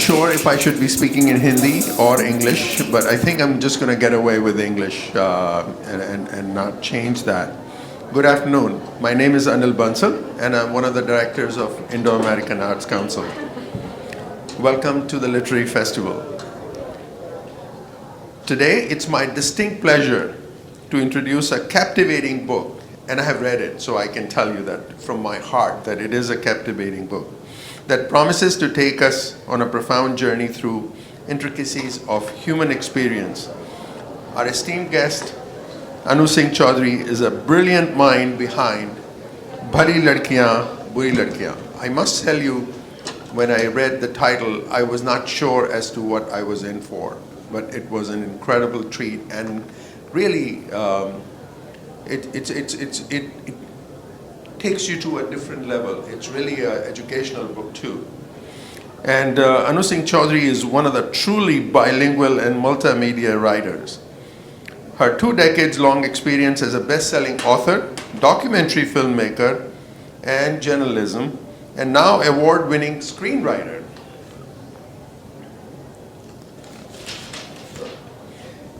sure if I should be speaking in Hindi or English, but I think I'm just going to get away with English and not change that. Good afternoon. My name is Anil Bansal, and I'm one of the directors of Indo-American Arts Council. Welcome to the Literary Festival. Today, it's my distinct pleasure to introduce a captivating book, and I have read it, so I can tell you that from my heart that it is a captivating book that promises to take us on a profound journey through intricacies of human experience. Our esteemed guest, Anu Singh Chaudhary, is a brilliant mind behind Bhali Ladkiyan, Buri Ladkiyan. I must tell you, when I read the title, I was not sure as to what I was in for, but it was an incredible treat, and really, it takes you to a different level. It's really an educational book too. And Anu Singh Chaudhary is one of the truly bilingual and multimedia writers. Her 2 decades long experience as a best-selling author, documentary filmmaker, and journalism, and now award-winning screenwriter.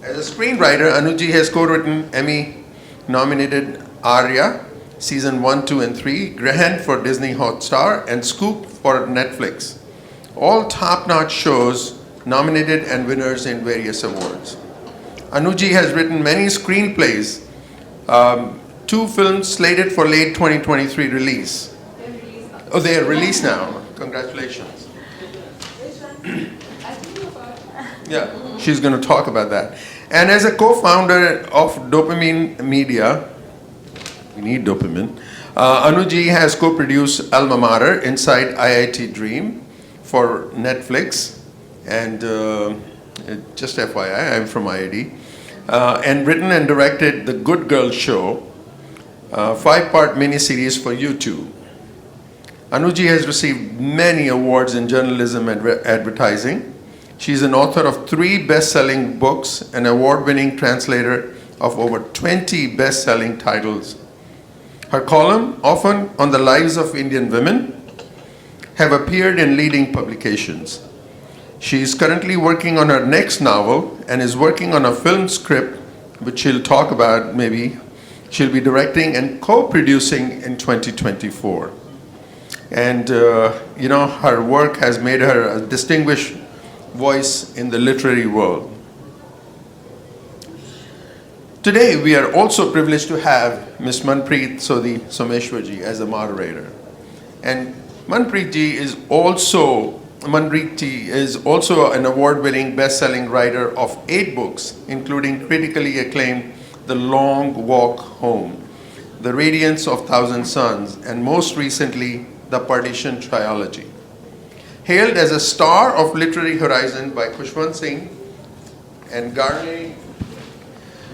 As a screenwriter, Anuji has co-written Emmy-nominated Arya, Season 1, 2, and 3, Grahan for Disney Hotstar, and Scoop for Netflix. All top-notch shows nominated and winners in various awards. Anuji has written many screenplays, 2 films slated for late 2023 release. Oh, they are released now. Congratulations. Yeah, she's going to talk about that. And as a co-founder of Dopamine Media, we need dopamine, Anuji has co-produced Alma Mater inside IIT Dream for Netflix, and just FYI, I'm from IIT, and written and directed The Good Girl Show, 5-part miniseries for YouTube. Anuji has received many awards in journalism and advertising. She's an author of 3 best-selling books, an award-winning translator of over 20 best-selling titles. Her column, often on the lives of Indian women, have appeared in leading publications. She is currently working on her next novel and is working on a film script, which she'll talk about maybe. She'll be directing and co-producing in 2024. And, her work has made her a distinguished voice in the literary world. Today, we are also privileged to have Ms. Manpreet Sodhi Someshwarji as a moderator. And Manpreet ji is also an award-winning best-selling writer of 8 books, including critically acclaimed The Long Walk Home, The Radiance of Thousand Suns, and most recently, The Partition Trilogy. Hailed as a star of Literary Horizon by Khushwant Singh and garnering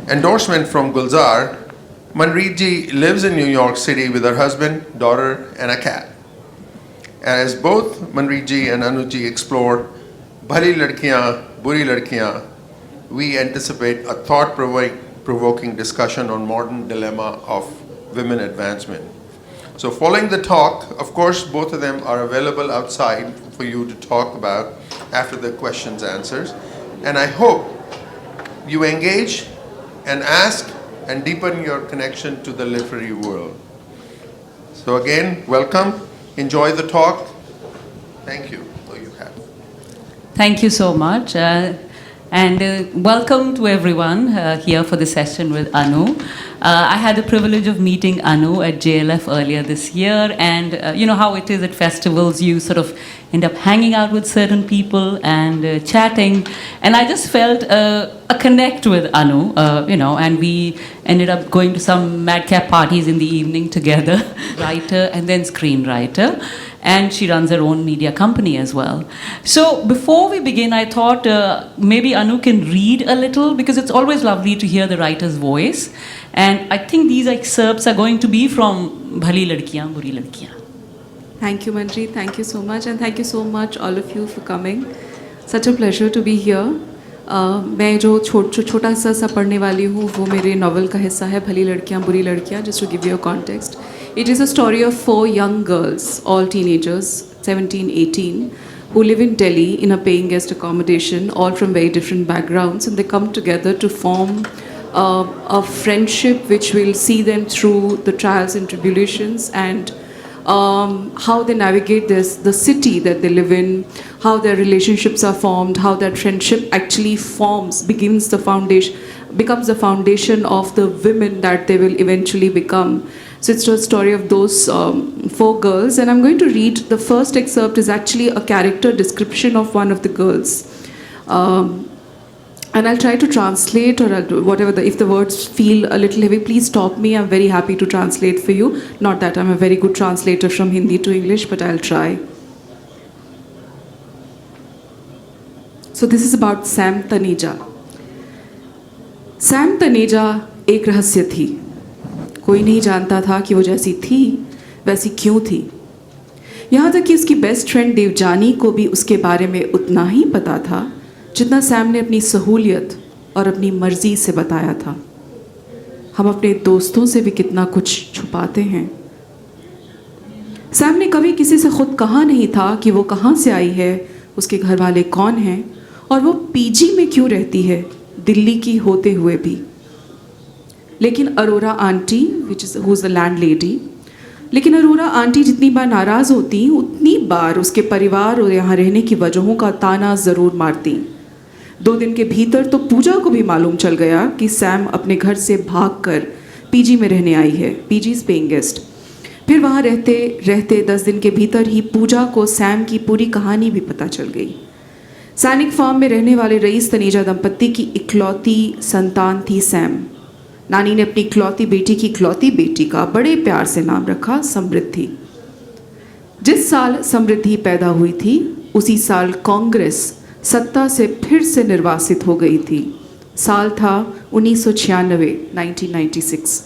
endorsement from Gulzar, Manpreet ji lives in New York City with her husband, daughter, and a cat. As both Manpreet ji and Anuji explore Bhali Ladkiyan, Buri Ladkiyan, we anticipate a thought-provoking discussion on modern dilemma of women advancement. So following the talk, of course, both of them are available outside for you to talk about after the questions answers. And I hope you engage and ask and deepen your connection to the literary world. So again, welcome. Enjoy the talk. Thank you. Oh, you have. Thank you so much. And welcome to everyone here for the session with Anu. I had the privilege of meeting Anu at JLF earlier this year, and you know how it is at festivals, you sort of end up hanging out with certain people and chatting, and I just felt a connect with Anu, and we ended up going to some madcap parties in the evening together, writer and then screenwriter. And she runs her own media company as well. So before we begin, I thought maybe Anu can read a little, because it's always lovely to hear the writer's voice. And I think these excerpts are going to be from Bhali Ladkiyan, Buri Ladkiyan. Thank you, Manpreet. Thank you so much. And thank you so much, all of you, for coming. Such a pleasure to be here. मैं जो छोटा सा पढ़ने वाली हूँ वो मेरे novel का हिस्सा है, भली लड़कियाँ बुरी लड़कियाँ. Just to give you a context, it is a story of 4 young girls, all teenagers, 17, 18, who live in Delhi in a paying guest accommodation, all from very different backgrounds, and they come together to form a friendship which will see them through the trials and tribulations, and how they navigate the city that they live in, how their relationships are formed, how that friendship actually becomes the foundation of the women that they will eventually become. So it's a story of those 4 girls, and I'm going to read, the first excerpt is actually a character description of one of the girls. And I'll try to translate, or I'll do whatever, if the words feel a little heavy, please stop me. I'm very happy to translate for you. Not that I'm a very good translator from Hindi to English, but I'll try. So this is about Sam Taneja. Sam Taneja एक रहस्य थी. कोई नहीं जानता था कि वो जैसी थी वैसी क्यों थी. यहाँ तक कि उसकी बेस्ट फ्रेंड देवजानी को भी उसके बारे में उतना ही पता था जितना सैम ने अपनी सहूलियत और अपनी मर्जी से बताया था. हम अपने दोस्तों से भी कितना कुछ छुपाते हैं. सैम ने कभी किसी से खुद कहा नहीं था कि वो कहाँ से आई है, उसके घर वाले कौन हैं और वो पीजी में क्यों रहती है, दिल्ली की होते हुए भी. लेकिन Arora aunty, who is the landlady, लेकिन अरोरा आंटी जितनी बार नाराज़ होती उतनी बार उसके परिवार और यहाँ रहने की वजहों का ताना ज़रूर मारती. 2 दिन के भीतर तो पूजा को भी मालूम चल गया कि सैम अपने घर से भागकर पीजी में रहने आई है. PG is paying guest. फिर वहाँ रहते रहते 10 दिन के भीतर ही पूजा को सैम की पूरी कहानी भी पता चल गई. सैनिक फार्म में रहने वाले रईस तनेजा दंपत्ति की इकलौती संतान थी सैम. नानी ने अपनी इकलौती बेटी का बड़े प्यार से नाम रखा समृद्धि. जिस साल समृद्धि पैदा हुई थी उसी साल कांग्रेस सत्ता से फिर से निर्वासित हो गई थी. साल था 1996.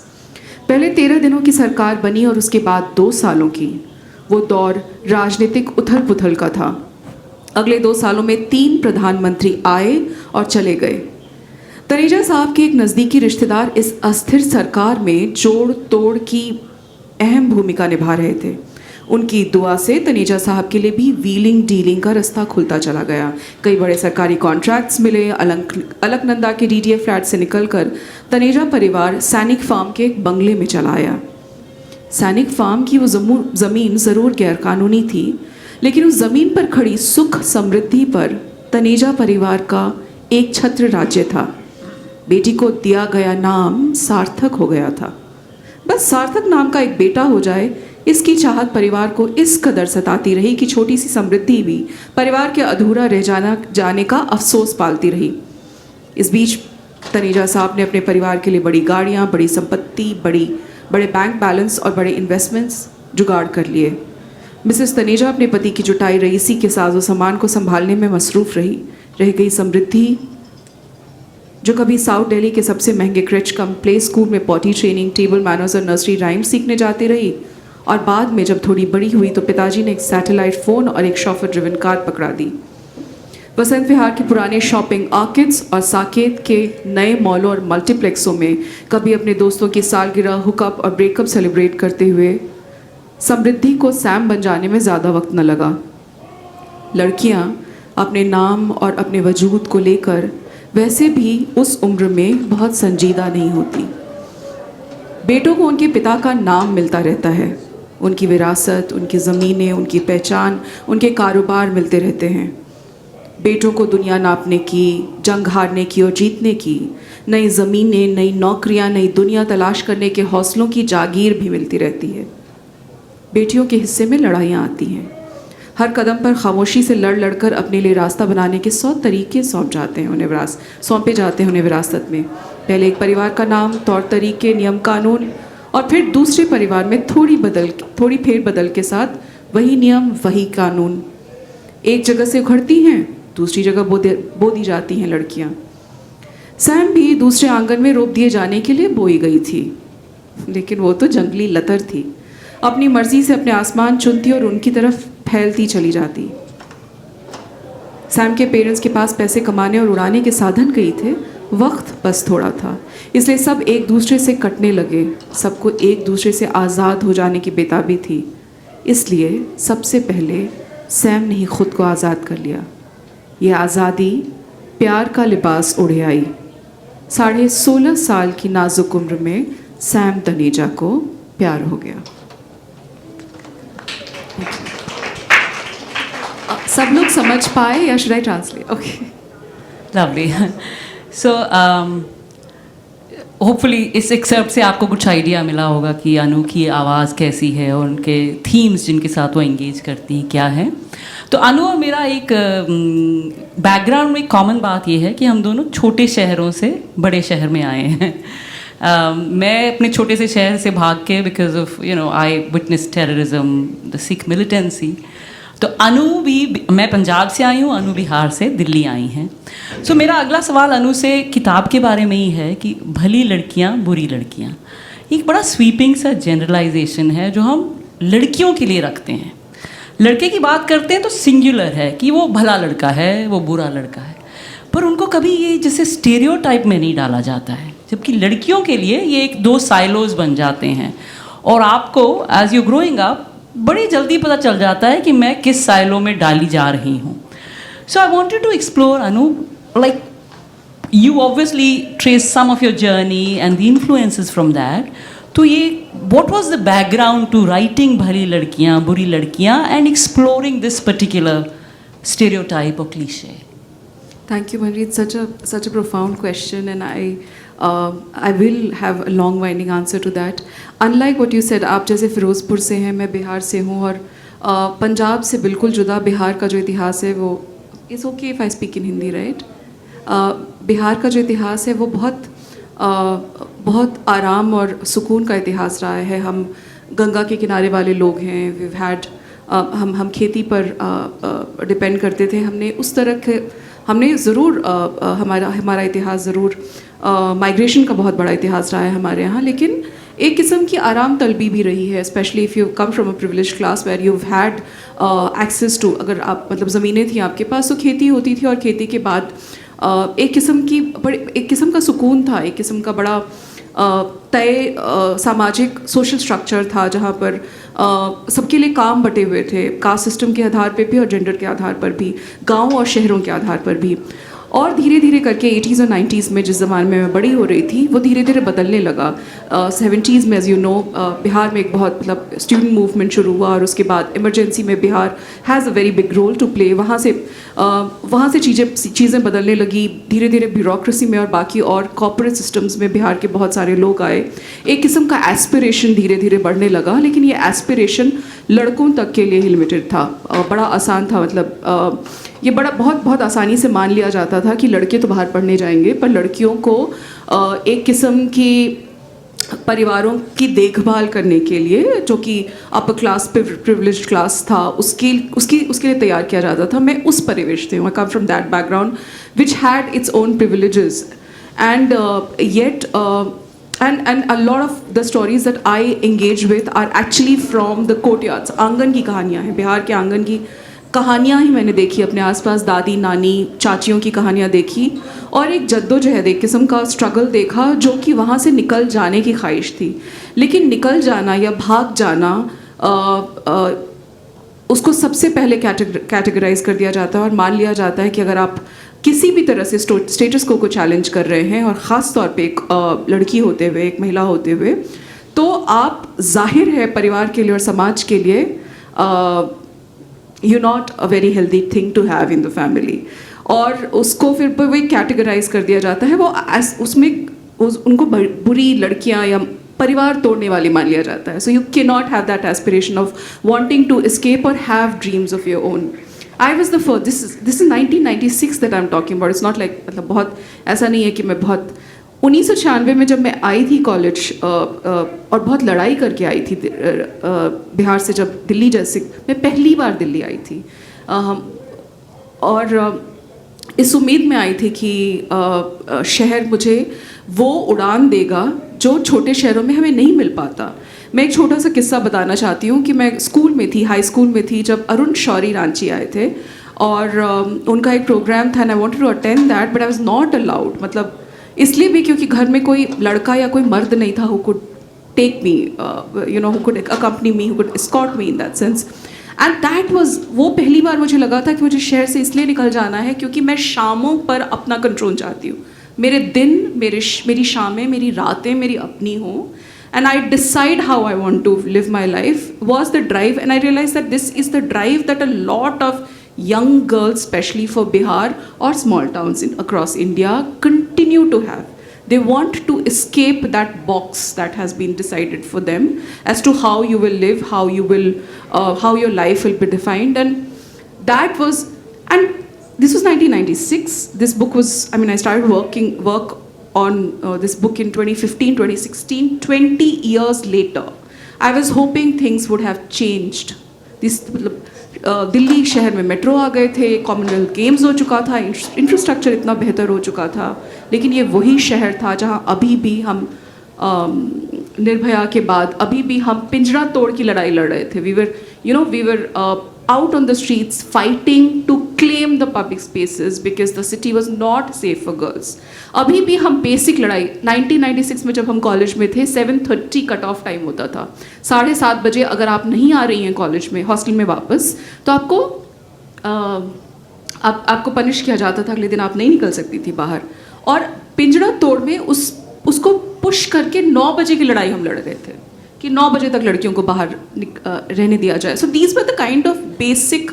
पहले 13 दिनों की सरकार बनी और उसके बाद 2 सालों की. वो दौर राजनीतिक उथल पुथल का था. अगले 2 सालों में 3 प्रधानमंत्री आए और चले गए. तनेजा साहब के एक नज़दीकी रिश्तेदार इस अस्थिर सरकार में जोड़ तोड़ की अहम भूमिका निभा रहे थे. उनकी दुआ से तनेजा साहब के लिए भी व्हीलिंग डीलिंग का रास्ता खुलता चला गया. कई बड़े सरकारी कॉन्ट्रैक्ट्स मिले. अलकनंदा के डीडीए फ्लैट से निकलकर तनेजा परिवार सैनिक फार्म के एक बंगले में चला आया. सैनिक फार्म की वो ज़मीन ज़रूर गैरकानूनी थी, लेकिन उस ज़मीन पर खड़ी सुख समृद्धि पर तनेजा परिवार का एक छत्र राज्य था. बेटी को दिया गया नाम सार्थक हो गया था. बस सार्थक नाम का एक बेटा हो जाए, इसकी चाहत परिवार को इस कदर सताती रही कि छोटी सी समृद्धि भी परिवार के अधूरा रह जाने का अफसोस पालती रही. इस बीच तनेजा साहब ने अपने परिवार के लिए बड़ी गाड़ियाँ, बड़ी संपत्ति, बड़े बैंक बैलेंस और बड़े इन्वेस्टमेंट्स जुगाड़ कर लिए. मिसेस तनेजा अपने पति की जुटाई रईसी के साजो सामान को संभालने में मसरूफ़ रह गई समृद्धि, जो कभी साउथ दिल्ली के सबसे महंगे क्रेच कम प्ले स्कूल में पॉटी ट्रेनिंग, टेबल मैनर्स और नर्सरी राइम्स सीखने जाती रही, और बाद में जब थोड़ी बड़ी हुई तो पिताजी ने एक सैटेलाइट फ़ोन और एक शॉफर ड्रिवन कार पकड़ा दी. वसंत विहार के पुराने शॉपिंग आर्किड्स और साकेत के नए मॉलों और मल्टीप्लेक्सों में कभी अपने दोस्तों की सालगिरह, हुकअप और ब्रेकअप सेलिब्रेट करते हुए समृद्धि को सैम बन जाने में ज़्यादा वक्त न लगा. लड़कियां अपने नाम और अपने वजूद को लेकर वैसे भी उस उम्र में बहुत संजीदा नहीं होती. बेटों को उनके पिता का नाम मिलता रहता है. उनकी विरासत, उनकी ज़मीनें, उनकी पहचान, उनके कारोबार मिलते रहते हैं. बेटों को दुनिया नापने की, जंग हारने की और जीतने की, नई ज़मीनें, नई नौकरियां, नई दुनिया तलाश करने के हौसलों की जागीर भी मिलती रहती है. बेटियों के हिस्से में लड़ाइयाँ आती हैं. हर कदम पर खामोशी से लड़ कर अपने लिए रास्ता बनाने के 100 तरीके सौंपे जाते हैं उन्हें विरासत में. पहले एक परिवार का नाम, तौर तरीके, नियम कानून, और फिर दूसरे परिवार में थोड़ी फेरबदल के साथ वही नियम, वही कानून. एक जगह से उखड़ती हैं, दूसरी जगह बो दी जाती हैं लड़कियां. सैम भी दूसरे आंगन में रोप दिए जाने के लिए बोई गई थी, लेकिन वो तो जंगली लतर थी. अपनी मर्जी से अपने आसमान चुनती और उनकी तरफ फैलती चली जाती. सैम के पेरेंट्स के पास पैसे कमाने और उड़ाने के साधन कई थे, वक्त बस थोड़ा था, इसलिए सब एक दूसरे से कटने लगे. सबको एक दूसरे से आज़ाद हो जाने की बेताबी थी. इसलिए सबसे पहले सैम ने ही खुद को आज़ाद कर लिया। ये आज़ादी प्यार का लिबास ओढ़े आई। 16.5 साल की नाजुक उम्र में सैम तनेजा को प्यार हो गया। सब लोग समझ पाए या should I translate? Okay, Lovely. So, hopefully इस एक्सेप्ट से आपको कुछ आइडिया मिला होगा कि अनु की आवाज़ कैसी है और उनके थीम्स जिनके साथ वो एंगेज करती हैं क्या है। तो अनु और मेरा एक बैकग्राउंड में कॉमन बात ये है कि हम दोनों छोटे शहरों से बड़े शहर में आए हैं। मैं अपने छोटे से शहर से भाग के because of I witness terrorism, the Sikh militancy. तो अनु भी, मैं पंजाब से आई हूँ, अनु बिहार से दिल्ली आई हैं। सो मेरा अगला सवाल अनु से किताब के बारे में ही है कि भली लड़कियाँ बुरी लड़कियाँ, एक बड़ा स्वीपिंग सा जनरलाइजेशन है जो हम लड़कियों के लिए रखते हैं। लड़के की बात करते हैं तो सिंगुलर है कि वो भला लड़का है, वो बुरा लड़का है, पर उनको कभी ये जैसे स्टेरियोटाइप में नहीं डाला जाता है, जबकि लड़कियों के लिए ये एक दो साइलोज बन जाते हैं और आपको एज यू ग्रोइंग अप बड़ी जल्दी पता चल जाता है कि मैं किस साइलो में डाली जा रही हूँ। So I wanted to explore Anu, like you obviously trace some of your journey and the influences from that. तो ये what was the background to writing भली लड़कियाँ बुरी लड़कियाँ and exploring this particular stereotype or cliche? Thank you, Manjeet. Such a profound question, and I will have a long winding answer to that. Unlike what you said, आप जैसे फिरोज़पुर से हैं, मैं बिहार से हूँ और पंजाब से बिल्कुल जुदा बिहार का जो इतिहास है वो it's okay if I speak in Hindi, right? Bihar का जो इतिहास है वो बहुत आराम और सुकून का इतिहास रहा है। हम गंगा के किनारे वाले लोग हैं। we've had हम खेती पर डिपेंड करते थे। हमने उस तरह के हमने ज़रूर हमारा इतिहास ज़रूर माइग्रेशन का बहुत बड़ा इतिहास रहा है हमारे यहाँ, लेकिन एक किस्म की आराम तलबी भी रही है, specially if you come from a privilege class where you had access to, अगर आप मतलब ज़मीनें थी आपके पास तो खेती होती थी और खेती के बाद एक किस्म का सुकून था, एक किस्म का बड़ा तय सामाजिक सोशल स्ट्रक्चर था जहाँ पर सबके लिए काम बटे हुए थे, कास्ट सिस्टम के आधार पे भी और जेंडर के आधार पर भी, गांव और शहरों के आधार पर भी। और धीरे धीरे करके 80s और 90s में जिस ज़माने में मैं बड़ी हो रही थी वो धीरे धीरे बदलने लगा। 70s में एज़ यू नो बिहार में एक बहुत मतलब स्टूडेंट मूवमेंट शुरू हुआ और उसके बाद इमरजेंसी में Bihar has a very big role to play. वहाँ से चीज़ें बदलने लगी धीरे धीरे। ब्यूरोक्रेसी में और बाकी और कॉर्पोरेट सिस्टम्स में बिहार के बहुत सारे लोग आए। एक किस्म का एस्पिरेशन धीरे धीरे बढ़ने लगा, लेकिन ये एस्पिरेशन लड़कों तक के लिए ही लिमिटेड था। बड़ा आसान था, मतलब ये बहुत आसानी से मान लिया जाता था कि लड़के तो बाहर पढ़ने जाएंगे, पर लड़कियों को एक किस्म की परिवारों की देखभाल करने के लिए, जो कि अपर क्लास प्रिविलेज्ड क्लास था, उसके लिए तैयार किया जाता था। मैं उस परिवेश से हूँ। I come from that background which had its own privileges and yet and a lot of the stories that I engage with are actually from the courtyards. आंगन की कहानियाँ हैं, बिहार के आंगन की कहानियाँ ही मैंने देखी अपने आसपास, दादी नानी चाचियों की कहानियाँ देखी और एक जद्दोजहद, एक किस्म का स्ट्रगल देखा जो कि वहाँ से निकल जाने की ख्वाहिश थी। लेकिन निकल जाना या भाग जाना उसको सबसे पहले कैटेगराइज कर दिया जाता है और मान लिया जाता है कि अगर आप किसी भी तरह से स्टेटस को चैलेंज कर रहे हैं और ख़ास तौर पे एक लड़की होते हुए, एक महिला होते हुए, तो आप जाहिर है परिवार के लिए और समाज के लिए you not a very healthy thing to have in the family. और उसको फिर वही कैटेगराइज कर दिया जाता है, वो उसमें उनको बुरी लड़कियां या परिवार तोड़ने वाली मान लिया जाता है। So you can not have that aspiration of wanting to escape or have dreams of your own. I was the first. This is 1996 that I'm talking about. It's not like मतलब बहुत ऐसा नहीं है कि मैं बहुत 1996 में जब मैं आई थी कॉलेज और बहुत लड़ाई करके आई थी बिहार से, जब दिल्ली जैसे मैं पहली बार दिल्ली आई थी और इस उम्मीद में आई थी कि शहर मुझे वो उड़ान देगा जो छोटे शहरों में हमें नहीं मिल पाता। मैं एक छोटा सा किस्सा बताना चाहती हूँ कि मैं स्कूल में थी, हाई स्कूल में थी, जब अरुण शौरी रांची आए थे और उनका एक प्रोग्राम था and I wanted to attend that but I was not allowed. मतलब इसलिए भी क्योंकि घर में कोई लड़का या कोई मर्द नहीं था who could take me, who could accompany me, who could escort me in that sense. And that was, वो पहली बार मुझे लगा था कि मुझे शहर से इसलिए निकल जाना है क्योंकि मैं शामों पर अपना कंट्रोल चाहती हूँ. मेरे दिन, मेरी शामें, मेरी रातें मेरी अपनी हों. And I decide how I want to live my life was the drive, and I realized that this is the drive that a lot of young girls, especially for Bihar or small towns across India, continue to have. They want to escape that box that has been decided for them as to how you will live, how your life will be defined, and that was, and this was 1996. This book was, I mean, I started work on this book in 2015, 2016, 20 years later. I was hoping things would have changed. Delhi शहर में metro आ गए थे, Commonwealth games हो चुका था, infrastructure इतना बेहतर हो चुका था, लेकिन ये वही शहर था जहाँ अभी भी हम निर्भया के बाद अभी भी हम पिंजरा तोड़ की लड़ाई लड़ रहे थे. We were out on the streets fighting to claim the public spaces because the city was not safe for girls. अभी भी हम बेसिक लड़ाई 1996 में जब हम कॉलेज में थे 7:30 कट ऑफ टाइम होता था. 7:30 बजे अगर आप नहीं आ रही हैं कॉलेज में, हॉस्टल में वापस, तो आपको पनिश किया जाता था. अगले दिन आप नहीं निकल सकती थी बाहर. और पिंजरा तोड़ में उसको पुश करके 9 बजे की लड़ाई हम लड़ रहे थे कि 9 बजे तक लड़कियों को बाहर रहने दिया जाए. So these were the kind of basic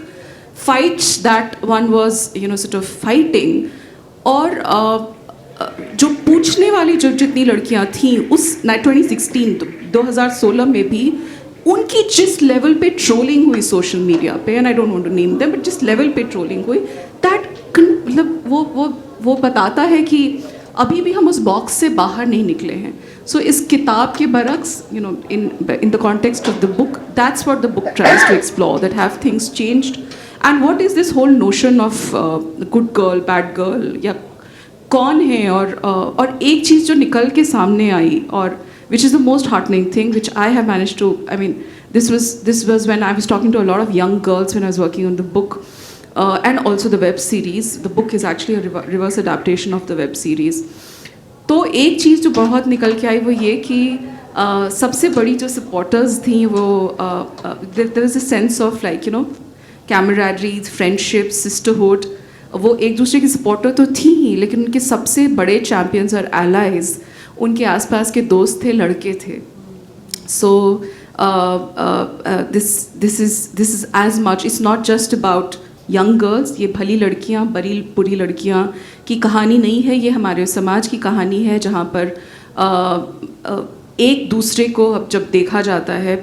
fights that one was sort of fighting. और जो पूछने वाली जितनी लड़कियां थीं उस 2016 में भी, उनकी जिस लेवल पे ट्रोलिंग हुई सोशल मीडिया पे, and I don't want to name them, but जिस लेवल पे ट्रोलिंग हुई, दैट मतलब वो बताता है कि अभी भी हम उस बॉक्स से बाहर नहीं निकले हैं. सो इस किताब के बरक्स, in the context of the book, that's what the book tries to explore, that have things changed, and what is this whole notion of good girl, bad girl, या कौन है. और एक चीज़ जो निकल के सामने आई, और which is the most heartening thing, which I have managed to, I mean, this was when I was talking to a lot of young girls when I was working on the book. And also the web series. The book is actually a reverse adaptation of the web series. तो एक चीज़ जो बहुत निकल के आई वो ये कि सबसे बड़ी जो सपोर्टर्स थी वो there was a sense of camaraderie, friendship, sisterhood. वो एक दूसरे की सपोर्टर तो थी ही, लेकिन उनके सबसे बड़े चैम्पियंस और एलाइज उनके आसपास के दोस्त थे, लड़के थे. So this is as much, it's not just about young girls, ये भली लड़कियाँ, बड़ी बुरी लड़कियाँ की कहानी नहीं है. ये हमारे समाज की कहानी है जहाँ पर एक दूसरे को अब जब देखा जाता है,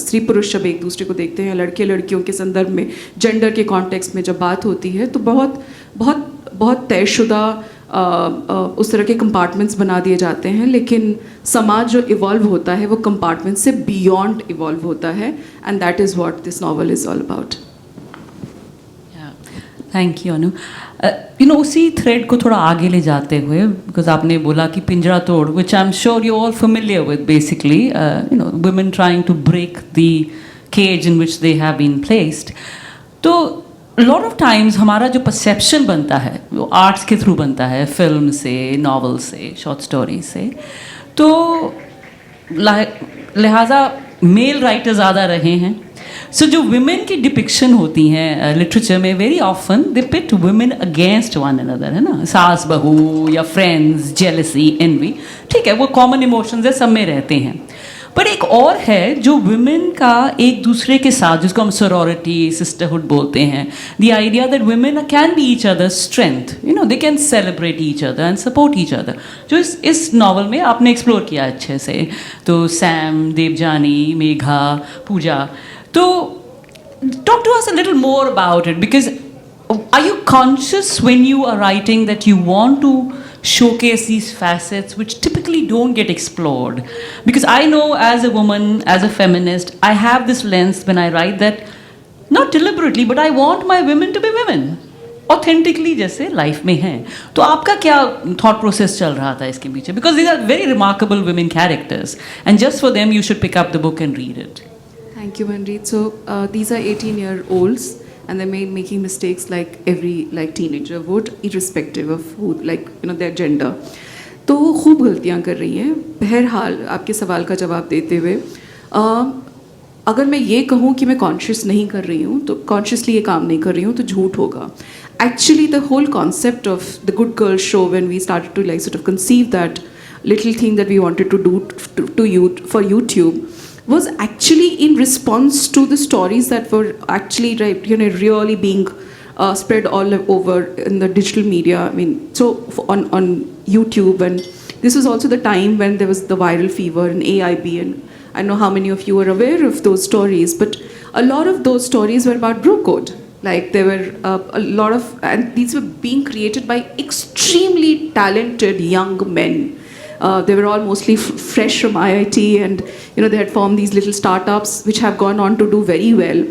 स्त्री पुरुष जब एक दूसरे को देखते हैं, लड़के लड़कियों के संदर्भ में, जेंडर के कॉन्टेक्स्ट में जब बात होती है, तो बहुत बहुत बहुत तयशुदा उस तरह के कंपार्टमेंट्स बना दिए जाते हैं. लेकिन समाज जो इवॉल्व होता है वो कंपार्टमेंट से बियॉन्ड इवॉल्व होता है, and that is what this novel is all about. Thank you Anu. उसी थ्रेड को थोड़ा आगे ले जाते हुए, बिकॉज आपने बोला कि Pinjra Tod, which I am sure you all familiar with, basically women trying to break the cage in which they have been placed. तो लॉट ऑफ टाइम्स हमारा जो परसेप्शन बनता है वो आर्ट्स के थ्रू बनता है, फिल्म से, नॉवल से, शॉर्ट स्टोरी से. तो लिहाजा मेल राइटर ज़्यादा रहे हैं. सो जो वुमेन की डिपिक्शन होती हैं लिटरेचर में, very often they pit women against one another, है ना, सास बहू या फ्रेंड्स, जेलसी, एनवी, ठीक है, वो कॉमन इमोशंस है, सब में रहते हैं. पर एक और है जो वुमेन का एक दूसरे के साथ, जिसको हम सॉरोरिटी, सिस्टरहुड बोलते हैं, the idea that women can be each other strength, they can celebrate each other and support each other, जो इस नावल में आपने एक्सप्लोर किया अच्छे से. तो सैम, देवजानी, मेघा, पूजा, तो talk to us a little more about it, because are you conscious when you are writing that you want to showcase these facets which typically don't get explored? Because I know as a woman, as a feminist, I have this lens when I write that, not deliberately, but I want my women to be women, authentically, जैसे life में हैं. तो आपका क्या thought process चल रहा था इसके पीछे? Because these are very remarkable women characters, and just for them you should pick up the book and read it. Thank you, Manjeet. So these are 18-year-olds, and they're making mistakes like every teenager would, irrespective of who, their gender. तो वो खूब गलतियाँ कर रही हैं. बहरहाल आपके सवाल का जवाब देते हुए, अगर मैं ये कहूँ कि मैं कॉन्शियस नहीं कर रही हूँ, तो कॉन्शियसली ये काम नहीं कर रही हूँ, तो झूठ होगा. Actually, the whole concept of the Good Girl show, when we started to like sort of conceive that little thing that we wanted to do to you for YouTube, was actually in response to the stories that were actually really being spread all over in the digital media. I mean, so on YouTube, and this was also the time when there was the viral fever and AIB, and I know how many of you are aware of those stories, but a lot of those stories were about bro code. Like there were a lot of, and these were being created by extremely talented young men. They were all mostly fresh from IIT, and they had formed these little startups which have gone on to do very well.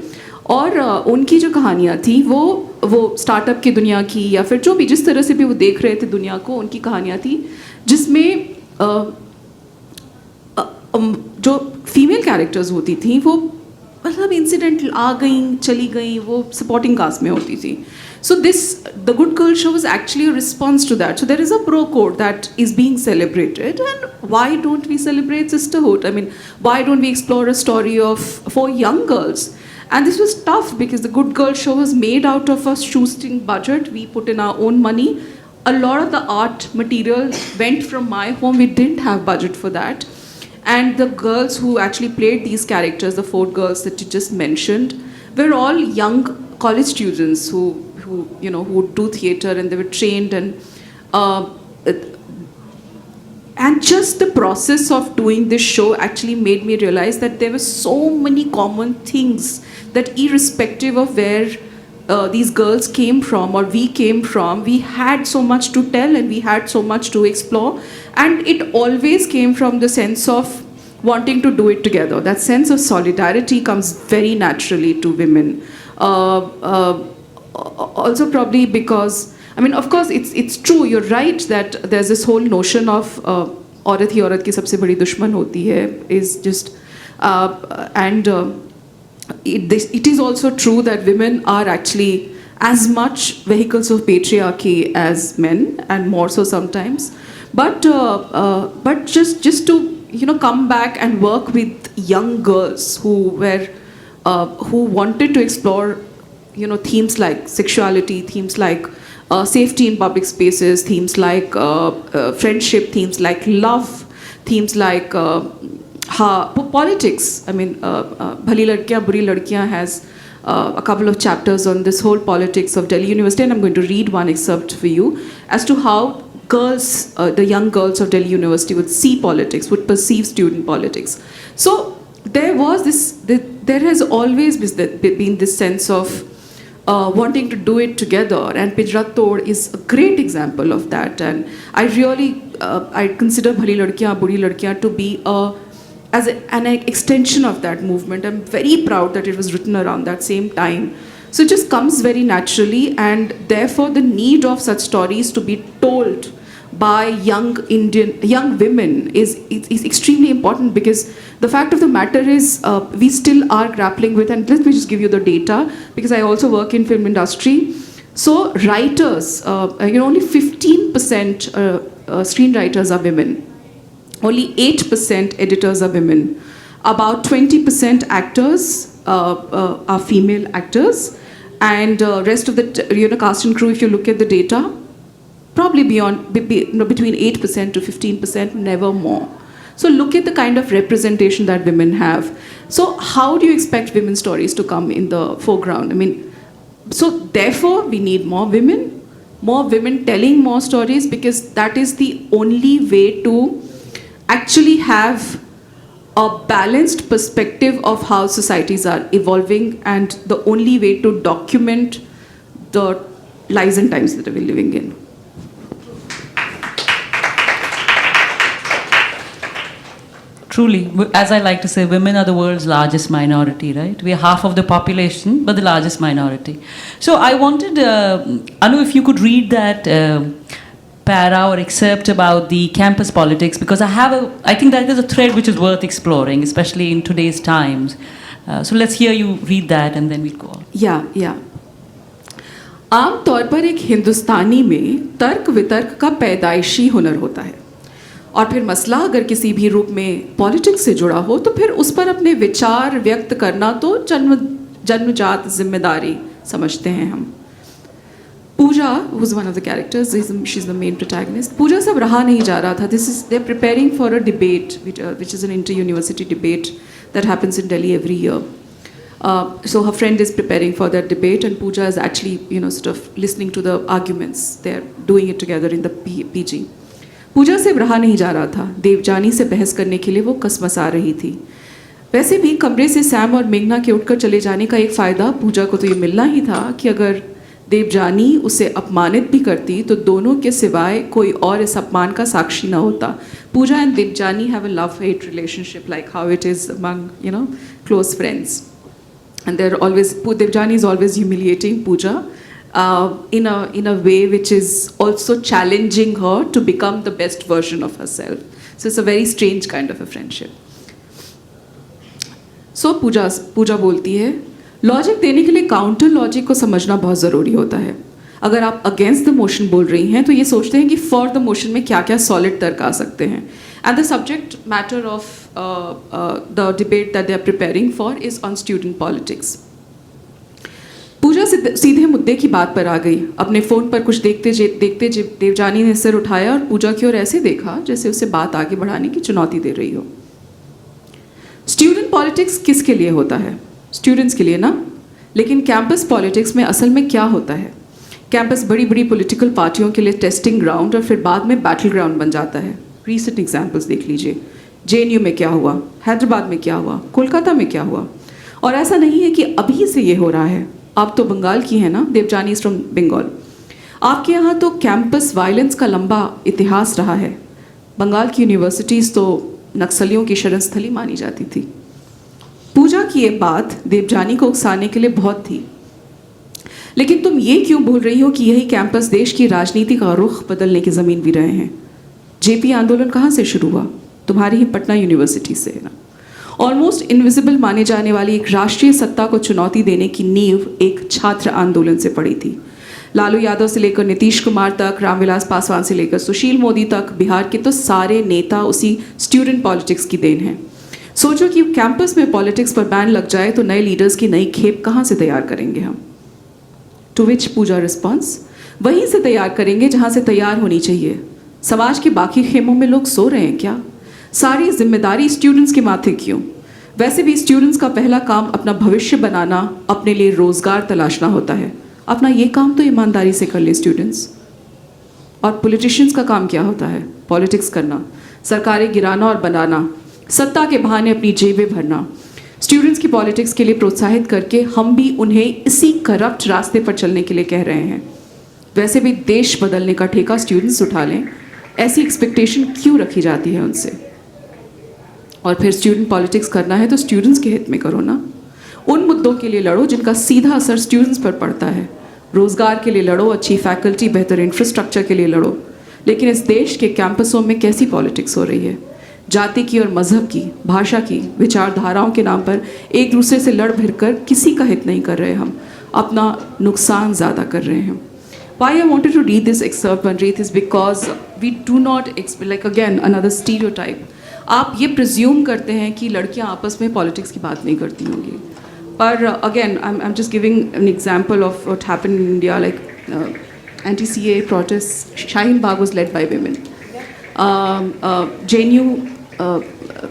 और उनकी जो कहानियाँ थी वो startup की दुनिया की, या फिर जो भी जिस तरह से भी वो देख रहे थे दुनिया को, उनकी कहानियाँ थी जिसमें जो फीमेल कैरेक्टर्स होती थी वो मतलब इंसिडेंट आ गई चली गई, वो सपोर्टिंग कास्ट में होती थी. So the Good Girl show was actually a response to that. So there is a bro code that is being celebrated, and why don't we celebrate sisterhood? I mean, why don't we explore a story for young girls? And this was tough because the Good Girl show was made out of a shoestring budget. We put in our own money. A lot of the art material went from my home. We didn't have budget for that. And the girls who actually played these characters, the 4 girls that you just mentioned, were all young college students who would do theatre, and they were trained, and just the process of doing this show actually made me realize that there were so many common things that irrespective of where these girls came from or we came from, we had so much to tell and we had so much to explore, and it always came from the sense of wanting to do it together. That sense of solidarity comes very naturally to women. Also probably because, I mean, of course it's true, you're right that there's this whole notion of औरत ही औरत की सबसे बड़ी दुश्मन होती है, is just and it is also true that women are actually as much vehicles of patriarchy as men, and more so sometimes, but just to come back and work with young girls who wanted to explore themes like sexuality, themes like safety in public spaces, themes like friendship, themes like love, themes like politics. I mean, Bhali Ladkiyan Buri Ladkiyan has a couple of chapters on this whole politics of Delhi University, and I'm going to read one excerpt for you as to how girls, the young girls of Delhi University would see politics, would perceive student politics. So there has always been this sense of wanting to do it together, and Pijrat Tod is a great example of that. And I really I consider Bhali Ladkiyan Buri Ladkiyan to be as an extension of that movement. I'm very proud that it was written around that same time. So it just comes very naturally, and therefore the need of such stories to be told by young women is extremely important, because the fact of the matter is we still are grappling with, and let me just give you the data because I also work in film industry. So writers, only 15% screenwriters are women, only 8% editors are women, about 20% actors are female actors, and rest of the cast and crew, if you look at the data, probably between 8% to 15%, never more. So look at the kind of representation that women have. So how do you expect women's stories to come in the foreground? I mean, so therefore we need more women telling more stories, because that is the only way to actually have a balanced perspective of how societies are evolving, and the only way to document the lives and times that we're living in. Truly, as I like to say, women are the world's largest minority, right? We are half of the population, but the largest minority. So I wanted, Anu, if you could read that para or excerpt about the campus politics, because I think that is a thread which is worth exploring, especially in today's times. So let's hear you read that, and then we'll go on. Yeah. आम तौर पर एक हिंदुस्तानी में तर्क वितर्क का पैदाइशी हुनर होता है, और फिर मसला अगर किसी भी रूप में पॉलिटिक्स से जुड़ा हो तो फिर उस पर अपने विचार व्यक्त करना तो जन्मजात जिम्मेदारी समझते हैं हम। पूजा who's one of the characters, she's the main protagonist. पूजा सब रहा नहीं जा रहा था. They're preparing for a debate, which is an inter-university debate that happens in Delhi every year. So her friend is preparing for that debate, and Pooja is actually, sort of listening to the arguments. They're doing it together in the PG. पूजा से रहा नहीं जा रहा था. देवजानी से बहस करने के लिए वो कसमसा रही थी. वैसे भी कमरे से सैम और मेघना के उठकर चले जाने का एक फ़ायदा पूजा को तो ये मिलना ही था कि अगर देवजानी उसे अपमानित भी करती तो दोनों के सिवाय कोई और इस अपमान का साक्षी न होता. Pooja and Devjani have a love hate relationship like how it is among close friends. And they're always, Devjani is always humiliating Pooja in a way which is also challenging her to become the best version of herself. So it's a very strange kind of a friendship. So Pooja बोलती है, logic देने के लिए counter logic को समझना बहुत ज़रूरी होता है. अगर आप अगेंस्ट द मोशन बोल रही हैं तो ये सोचते हैं कि फॉर द मोशन में क्या क्या सॉलिड तर्क आ सकते हैं. And the subject matter of the debate that they are preparing for is on student politics. पूजा सीधे मुद्दे की बात पर आ गई. अपने फ़ोन पर कुछ देखते देवजानी ने सिर उठाया और पूजा की ओर ऐसे देखा जैसे उसे बात आगे बढ़ाने की चुनौती दे रही हो. स्टूडेंट पॉलिटिक्स किसके लिए होता है? स्टूडेंट्स के लिए ना. लेकिन कैंपस पॉलिटिक्स में असल में क्या होता है? कैंपस बड़ी बड़ी पॉलिटिकल पार्टियों के लिए टेस्टिंग ग्राउंड और फिर बाद में बैटल ग्राउंड बन जाता है. रीसेंट एग्जाम्पल्स देख लीजिए. JNU में क्या हुआ, हैदराबाद में क्या हुआ, कोलकाता में क्या हुआ. और ऐसा नहीं है कि अभी से ये हो रहा है. आप तो बंगाल की हैं ना, देवजानी इज फ्रॉम बंगाल. आपके यहाँ तो कैंपस वायलेंस का लंबा इतिहास रहा है. बंगाल की यूनिवर्सिटीज़ तो नक्सलियों की शरण स्थली मानी जाती थी. पूजा की ये बात देवजानी को उकसाने के लिए बहुत थी. लेकिन तुम ये क्यों बोल रही हो कि यही कैंपस देश की राजनीति का रुख बदलने की ज़मीन भी रहे हैं? JP आंदोलन कहाँ से शुरू हुआ? तुम्हारी ही पटना यूनिवर्सिटी से है ना. ऑलमोस्ट इनविजिबल माने जाने वाली एक राष्ट्रीय सत्ता को चुनौती देने की नींव एक छात्र आंदोलन से पड़ी थी. लालू यादव से लेकर नीतीश कुमार तक, रामविलास पासवान से लेकर सुशील मोदी तक, बिहार के तो सारे नेता उसी स्टूडेंट पॉलिटिक्स की देन हैं. सोचो कि कैंपस में पॉलिटिक्स पर बैन लग जाए तो नए लीडर्स की नई खेप कहाँ से तैयार करेंगे हम? टू विच पूजा रिस्पॉन्स, वहीं से तैयार करेंगे जहाँ से तैयार होनी चाहिए. समाज के बाकी खेमों में लोग सो रहे हैं क्या? सारी जिम्मेदारी स्टूडेंट्स के माथे क्यों? वैसे भी स्टूडेंट्स का पहला काम अपना भविष्य बनाना, अपने लिए रोज़गार तलाशना होता है. अपना ये काम तो ईमानदारी से कर ले स्टूडेंट्स. और पॉलिटिशियंस का काम क्या होता है? पॉलिटिक्स करना, सरकारें गिराना और बनाना, सत्ता के बहाने अपनी जेबें भरना. स्टूडेंट्स की पॉलिटिक्स के लिए प्रोत्साहित करके हम भी उन्हें इसी करप्ट रास्ते पर चलने के लिए कह रहे हैं. वैसे भी देश बदलने का ठेका स्टूडेंट्स उठा लें, ऐसी एक्सपेक्टेशन क्यों रखी जाती है उनसे? और फिर स्टूडेंट पॉलिटिक्स करना है तो स्टूडेंट्स के हित में करो ना. उन मुद्दों के लिए लड़ो जिनका सीधा असर स्टूडेंट्स पर पड़ता है. रोज़गार के लिए लड़ो, अच्छी फैकल्टी, बेहतर इंफ्रास्ट्रक्चर के लिए लड़ो. लेकिन इस देश के कैंपसों में कैसी पॉलिटिक्स हो रही है? जाति की और मज़हब की, भाषा की, विचारधाराओं के नाम पर एक दूसरे से लड़ भिड़ कर किसी का हित नहीं कर रहे हम, अपना नुकसान ज़्यादा कर रहे हैं. Why I wanted to read this excerpt, Manjeet, is because we do not like again another stereotype. आप ये presume करते हैं कि लड़कियां आपस में politics की बात नहीं करती होंगी. पर again, I'm just giving an example of what happened in India, like anti-CAA protests. Shaheen Bagh was led by women. JNU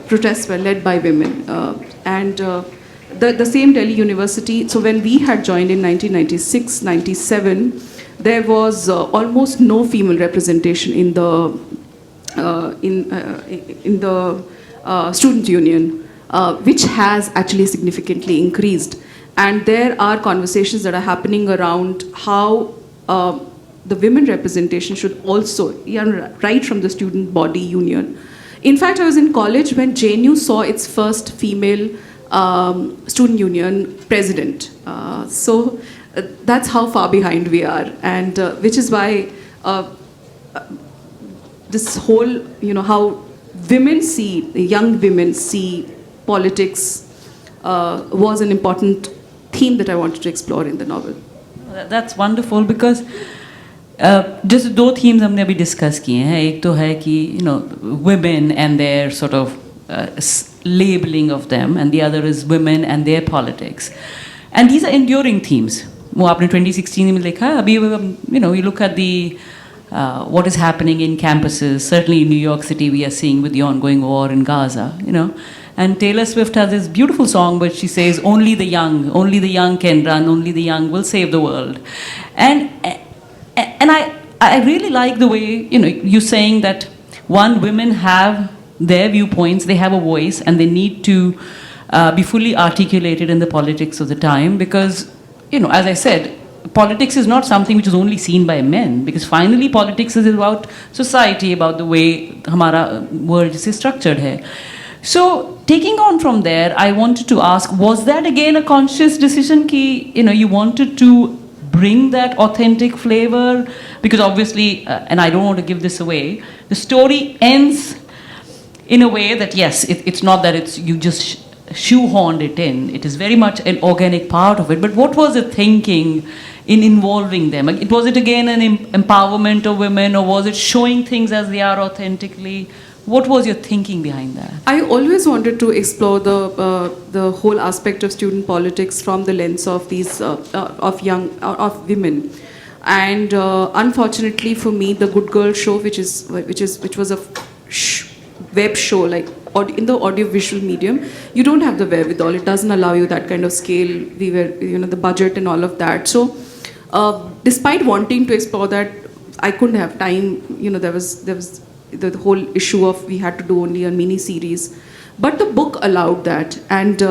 protests were led by women, and the same Delhi University. So when we had joined in 1996-97. There was almost no female representation in the student union, which has actually significantly increased. And there are conversations that are happening around how the women representation should also, right from the student body union. In fact, I was in college when JNU saw its first female student union president. That's how far behind we are, and which is why this whole, how women see, young women see politics was an important theme that I wanted to explore in the novel. That's wonderful because जैसे दो themes हमने अभी discuss किए हैं. एक तो है कि women and their sort of labeling of them, and the other is women and their politics. And these are enduring themes. वो आपने 2016 में लिखा है. अभी you look at the what is happening in campuses. Certainly in New York City, we are seeing with the ongoing war in Gaza. And Taylor Swift has this beautiful song, but she says, only the young can run, only the young will save the world. And I really like the way, you're saying that, one, women have their viewpoints, they have a voice, and they need to be fully articulated in the politics of the time, because, as I said, politics is not something which is only seen by men, because finally politics is about society, about the way हमारा world is structured है. So, taking on from there, I wanted to ask, was that again a conscious decision ki, you wanted to bring that authentic flavor? Because obviously, and I don't want to give this away, the story ends in a way that, yes, it's not that you just shoehorned it in. It is very much an organic part of it. But what was the thinking in involving them? Was it again an empowerment of women, or was it showing things as they are authentically? What was your thinking behind that? I always wanted to explore the whole aspect of student politics from the lens of these of women, and unfortunately for me, the Good Girl show, which was a web show, like in the audiovisual medium, you don't have the wherewithal. It doesn't allow you that kind of scale. We were, the budget and all of that. So, despite wanting to explore that, I couldn't have time. There was the whole issue of we had to do only a mini series, but the book allowed that, and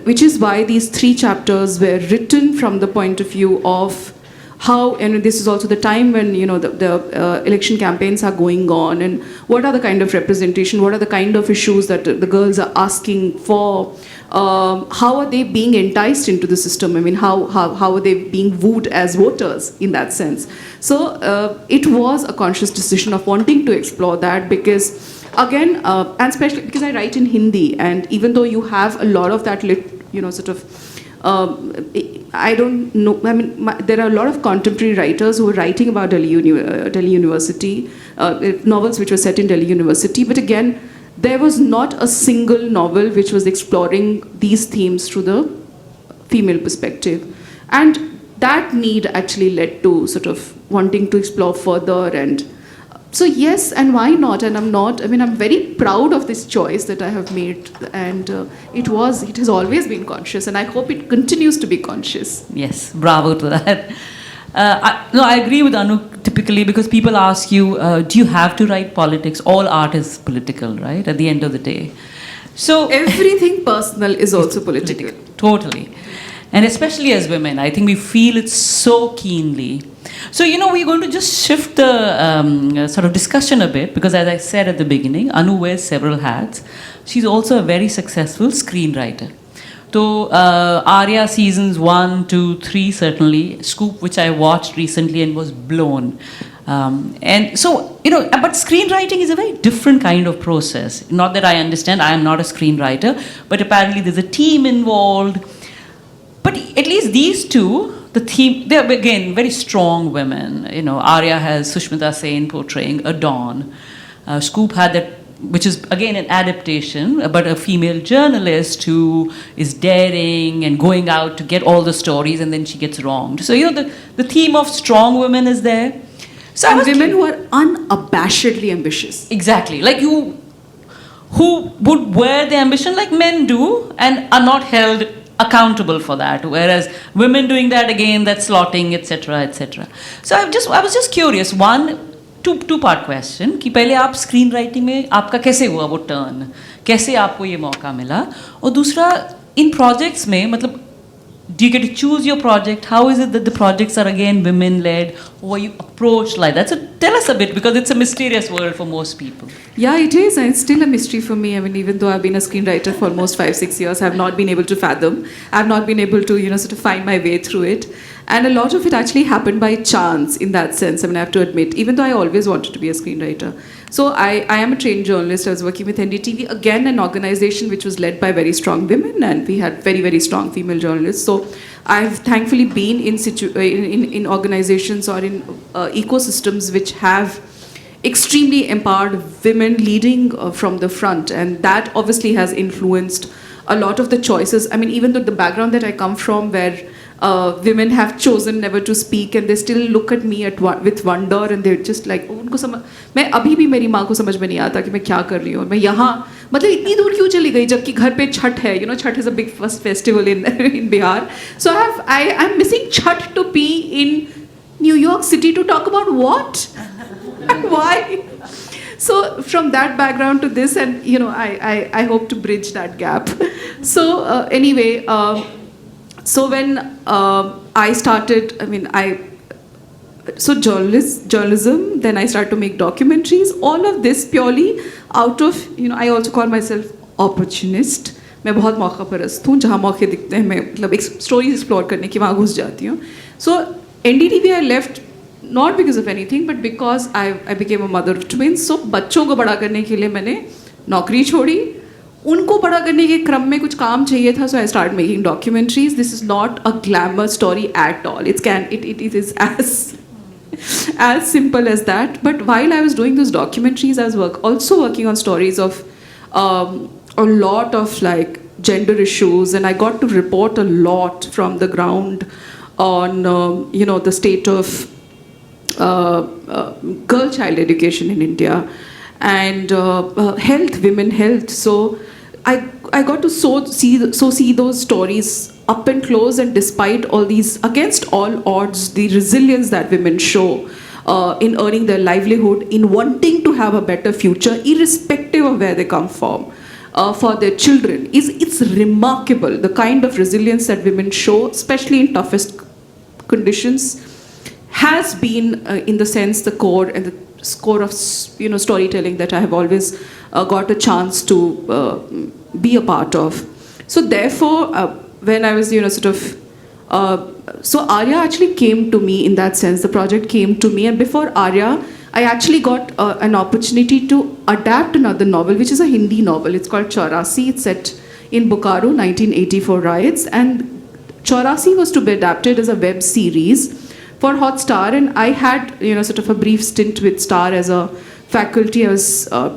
which is why these 3 chapters were written from the point of view of how, and this is also the time when the election campaigns are going on, and what are the kind of representation, what are the kind of issues that the girls are asking for, how are they being enticed into the system? I mean, how are they being wooed as voters in that sense? So it was a conscious decision of wanting to explore that, because again, and especially because I write in Hindi, and even though you have a lot of that sort of I don't know. I mean, there are a lot of contemporary writers who are writing about Delhi University, novels which were set in Delhi University. But again, there was not a single novel which was exploring these themes through the female perspective. And that need actually led to sort of wanting to explore further. And so yes, and why not? And I'm very proud of this choice that I have made, and it has always been conscious, and I hope it continues to be conscious. Yes, bravo to that. I agree with Anu typically, because people ask you, do you have to write politics? All art is political, right? At the end of the day. So everything personal is also political. Totally. And especially as women, I think we feel it so keenly. So, we're going to just shift the sort of discussion a bit, because as I said at the beginning, Anu wears several hats. She's also a very successful screenwriter. So, Arya seasons 1, 2, 3 certainly, Scoop, which I watched recently and was blown. And so, but screenwriting is a very different kind of process. Not that I understand, I am not a screenwriter, but apparently there's a team involved. But at least these two, the theme, they're again very strong women. Arya has Sushmita Sen portraying a Dawn. Scoop had that, which is again an adaptation, but a female journalist who is daring and going out to get all the stories, and then she gets wronged. So the theme of strong women is there. So and women who are unabashedly ambitious. Exactly, like who would wear the ambition like men do and are not held accountable for that, whereas women doing that, again, that's slotting, etc., etc. So I was just curious. One, two-part question कि पहले आप screen writing में आपका कैसे हुआ वो turn, कैसे आपको ये मौका मिला, और दूसरा इन प्रोजेक्ट्स में मतलब do you get to choose your project? How is it that the projects are again women-led, or are you approached like that? So tell us a bit, because it's a mysterious world for most people. Yeah, it is, and it's still a mystery for me. I mean, even though I've been a screenwriter for almost 5-6 years, I've not been able to fathom. I've not been able to, sort of find my way through it. And a lot of it actually happened by chance in that sense. I mean, I have to admit, even though I always wanted to be a screenwriter. So I am a trained journalist. I was working with NDTV, again an organization which was led by very strong women, and we had very, very strong female journalists. So I've thankfully been in organizations or in ecosystems which have extremely empowered women leading from the front, and that obviously has influenced a lot of the choices. I mean, even though the background that I come from, where women have chosen never to speak, and they still look at me with wonder, and they're just like, उनको समझ, मैं अभी भी मेरी माँ को समझ में नहीं आता कि मैं क्या कर रही हूँ, मैं यहाँ मतलब इतनी दूर क्यों चली गई, जबकि घर पे छठ है, you know, Chhath is a big first festival in Bihar. So I'm missing Chhath to be in New York City to talk about what and why. So from that background to this, and you know, I hope to bridge that gap. So anyway, so when I started, so journalism, then I started to make documentaries. All of this purely out of, you know, I also call myself opportunist. मैं बहुत मौका परस्त हूँ, जहाँ मौके दिखते हैं मैं मतलब एक स्टोरीज एक्सप्लोर करने की वहाँ घुस जाती हूँ. So NDTV I left not because of anything, but because I became a mother of twins. So बच्चों को बड़ा करने के लिए मैंने नौकरी छोड़ी. उनको बड़ा करने के क्रम में कुछ काम चाहिए था, so I started making documentaries. This is not a glamour story at all. It is as simple as that. But while I was doing those documentaries, I was also working on stories of a lot of like gender issues, and I got to report a lot from the ground on you know, the state of girl child education in India, and health, women health. So I got to see those stories up and close, and despite all these, against all odds, the resilience that women show in earning their livelihood, in wanting to have a better future, irrespective of where they come from, for their children, it's remarkable. The kind of resilience that women show, especially in toughest conditions, has been in the sense the core and the score of, you know, storytelling that I have always got a chance to be a part of. So therefore, when I was, you know, sort of, so Arya actually came to me in that sense. The project came to me, and before Arya, I actually got an opportunity to adapt another novel, which is a Hindi novel. It's called Chaurasi. It's set in Bokaro, 1984 riots, and Chaurasi was to be adapted as a web series for Hotstar, and I had, you know, sort of a brief stint with Star as a faculty. I was a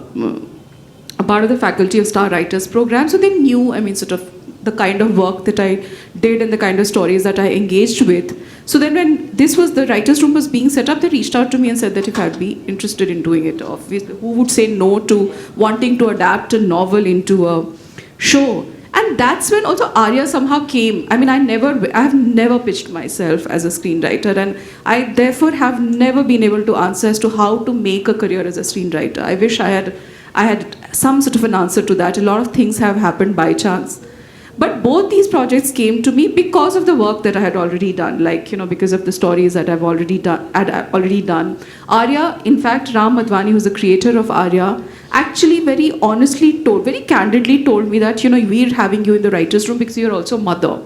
part of the faculty of Star Writers Program, so they knew, I mean, sort of the kind of work that I did and the kind of stories that I engaged with. So then when this was, the writers' room was being set up, they reached out to me and said that if I'd be interested in doing it. Obviously, who would say no to wanting to adapt a novel into a show? And that's when also Arya somehow came. I mean, I have never pitched myself as a screenwriter, and I therefore have never been able to answer as to how to make a career as a screenwriter. I wish I had some sort of an answer to that. A lot of things have happened by chance. But both these projects came to me because of the work that I had already done, like, you know, because of the stories that I've already done. Arya, in fact, Ram Madhwani, who's the creator of Arya, actually very honestly very candidly told me that, you know, we're having you in the writer's room because you're also mother.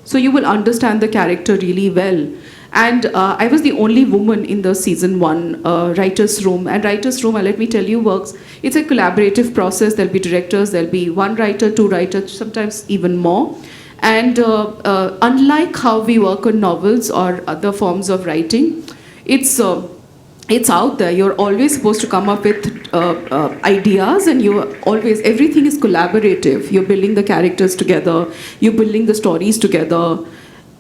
So you will understand the character really well. And I was the only woman in the season 1 writer's room. And writer's room, let me tell you, works. It's a collaborative process. There'll be directors, there'll be one writer, two writers, sometimes even more. And unlike how we work on novels or other forms of writing, it's out there. You're always supposed to come up with ideas, and everything is collaborative. You're building the characters together, you're building the stories together.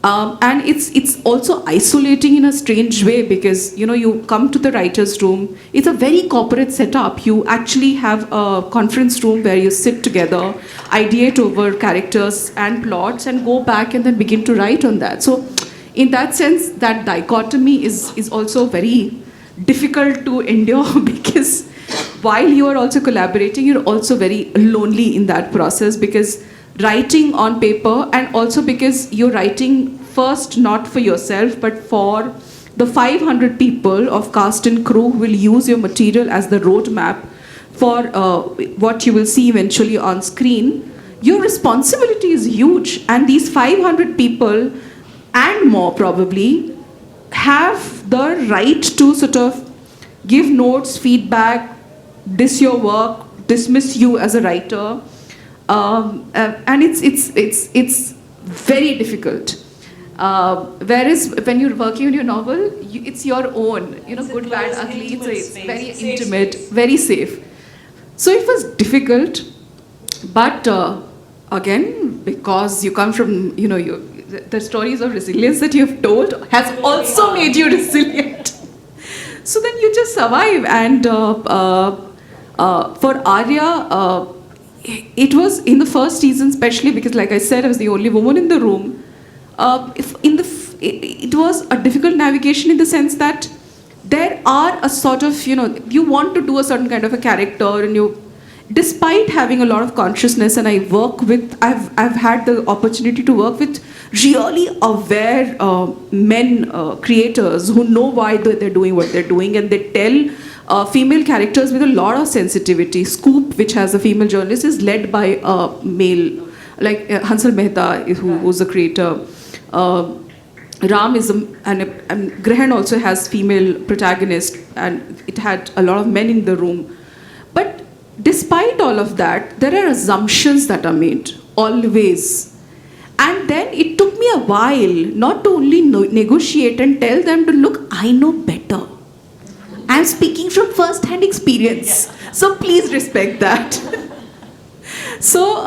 And it's also isolating in a strange way, because, you know, you come to the writer's room, it's a very corporate setup. You actually have a conference room where you sit together, ideate over characters and plots, and go back and then begin to write on that. So in that sense, that dichotomy is also very difficult to endure, because while you are also collaborating, you're also very lonely in that process, because writing on paper, and also because you're writing first not for yourself but for the 500 people of cast and crew who will use your material as the roadmap for what you will see eventually on screen. Your responsibility is huge, and these 500 people and more probably have the right to sort of give notes, feedback, diss your work, dismiss you as a writer, and it's very difficult. Whereas when you're working on your novel, it's your own, you know, It's a good, bad, close, ugly. intimate It's space, very safe intimate, space. very safe. So it was difficult, but again, because you come from, you know, the stories of resilience that you've told has also made you resilient. So then you just survive. And for Arya, it was in the first season, especially because, like I said, I was the only woman in the room. It was a difficult navigation in the sense that there are a sort of, you know, you want to do a certain kind of a character, and you, despite having a lot of consciousness, and I've had the opportunity to work with really aware men creators who know why they're doing what they're doing, and they tell female characters with a lot of sensitivity. Scoop, which has a female journalist, is led by a male, like Hansal Mehta, who's the creator. Ram is and Grahan also has female protagonist, and it had a lot of men in the room. But despite all of that, there are assumptions that are made, always. And then it took me a while not to only negotiate and tell them to look, I know better. I'm speaking from first-hand experience. So please respect that. So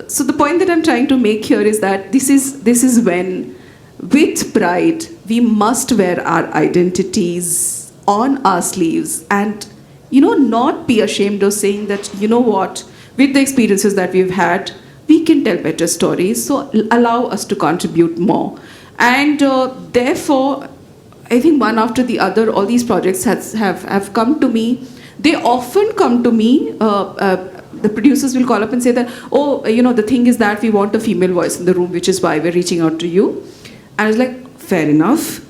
so the point that I'm trying to make here is that this is when, with pride, we must wear our identities on our sleeves, and, you know, not be ashamed of saying that, you know what, with the experiences that we've had, we can tell better stories, so allow us to contribute more. And therefore, I think one after the other, all these projects have come to me. They often come to me, the producers will call up and say that, oh, you know, the thing is that we want a female voice in the room, which is why we're reaching out to you. And I was like, fair enough.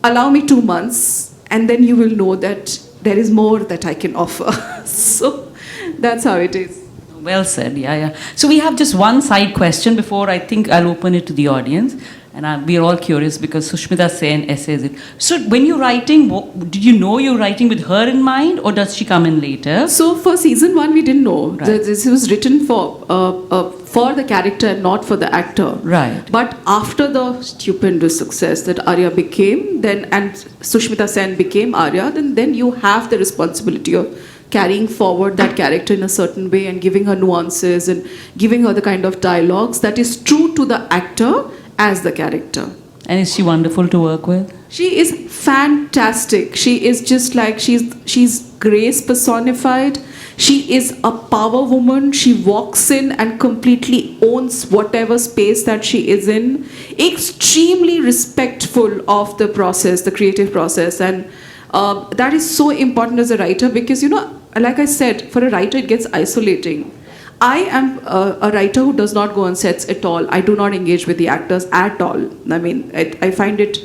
Allow me 2 months, and then you will know that there is more that I can offer. So that's how it is. Well said, yeah. So we have just one side question before I think I'll open it to the audience. And we're all curious because Sushmita Sen essays it. So when you're writing, did you know you're writing with her in mind, or does she come in later? So for season 1, we didn't know. Right. This was written for the character and not for the actor. Right. But after the stupendous success that Arya became, and Sushmita Sen became Arya, then you have the responsibility of carrying forward that character in a certain way and giving her nuances and giving her the kind of dialogues that is true to the actor as the character. And is she wonderful to work with? She is fantastic. She is just like, she's grace personified. She is a power woman. She walks in and completely owns whatever space that she is in. Extremely respectful of the process, the creative process. And that is so important as a writer because, you know, like I said, for a writer it gets isolating. I am a writer who does not go on sets at all. I do not engage with the actors at all. I mean, I find it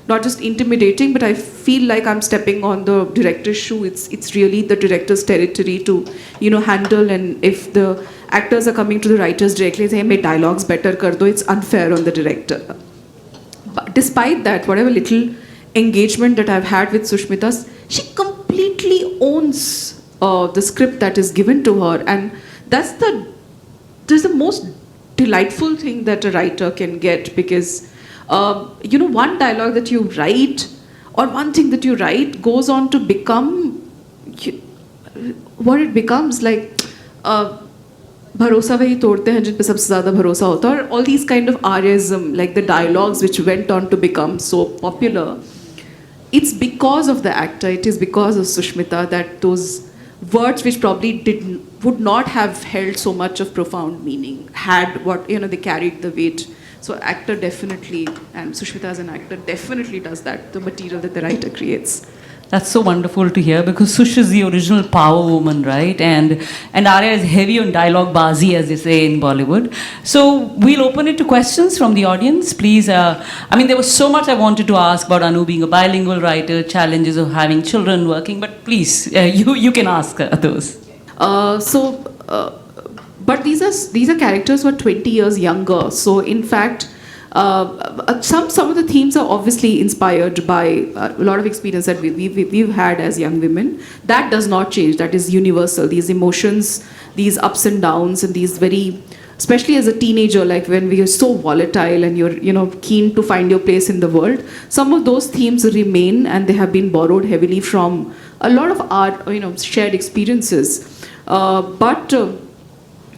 not just intimidating, but I feel like I'm stepping on the director's shoe. It's really the director's territory to, you know, handle. And if the actors are coming to the writers directly and saying, "Make dialogues better kar do," it's unfair on the director. But despite that, whatever little engagement that I've had with Sushmita, she completely owns the script that is given to her, and that's the most delightful thing that a writer can get, because you know, one dialogue that you write or one thing that you write goes on to become what it becomes, like भरोसा वही तोड़ते हैं जिन पे सबसे ज़्यादा भरोसा होता है, और all these kind of Aryism, like the dialogues which went on to become so popular, it's because of the actor, it is because of Sushmita that those words which probably would not have held so much of profound meaning had what, you know, they carried the weight. So actor definitely, and Sushmita as an actor definitely does that, the material that the writer creates. That's so wonderful to hear, because Sush is the original power woman, right? And Arya is heavy on dialogue bazi, as they say in Bollywood. So we'll open it to questions from the audience, please. I mean, there was so much I wanted to ask about Anu being a bilingual writer, challenges of having children working, but please, you can ask those. But these are characters who are 20 years younger. So in fact, Some of the themes are obviously inspired by a lot of experience that we've had as young women. That does not change. That is universal. These emotions, these ups and downs, and these very, especially as a teenager, like when we are so volatile and you're keen to find your place in the world. Some of those themes remain, and they have been borrowed heavily from a lot of our shared experiences. But